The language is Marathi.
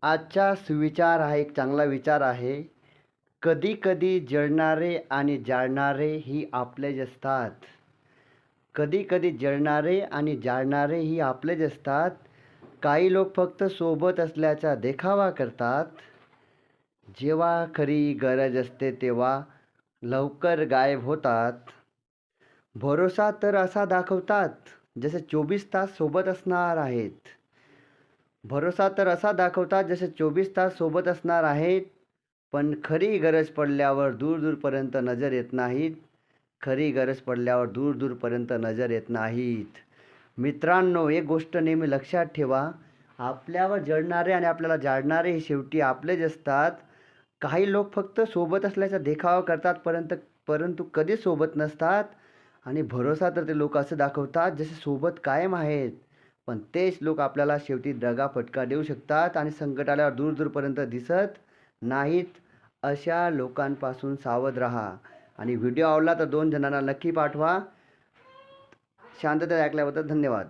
आजचा सुविचार हा एक चांगला विचार आहे. कधी-कधी जळणारे आणि जाळणारे ही आपलेच असतात. कधी-कधी जळणारे आणि जाळणारे ही आपलेच असतात. काही लोक फक्त सोबत असल्याचा देखावा करतात. जेव्हा खरी गरज असते तेव्हा लवकर गायब होतात. भरोसा तर असा दाखवतात जसे 24 तास सोबत असणार आहेत. भरोसा तर असा दाखवतात जसे 24 तास सोबत असणार आहेत, पण खरी गरज पडल्यावर दूर-दूरपर्यंत नजर येत नाहीत. खरी गरज पडल्यावर दूर-दूरपर्यंत नजर येत नाहीत. मित्रांनो, एक गोष्ट नेहमी लक्षात ठेवा, आपल्यावर जळणारे आणि आपल्याला जाळणारे हे शेवटी आपलेच असतात. काही लोक फक्त सोबत असल्याचा देखावा करतात, परंतु कधीच सोबत नसतात. आणि भरोसा तर ते लोक असं दाखवतात जसे सोबत कायम आहेत. पण तेच लोक आपल्याला शेवटी दगा-फटका देऊ शकतात आणि संकट आल्यावर दूर-दूरपर्यंत दिसत नाहीत. अशा लोकांपासून सावध राहा. आणि व्हिडिओ आवडला तर 2 जणांना नक्की पाठवा. शांततेत ऐकल्याबद्दल धन्यवाद.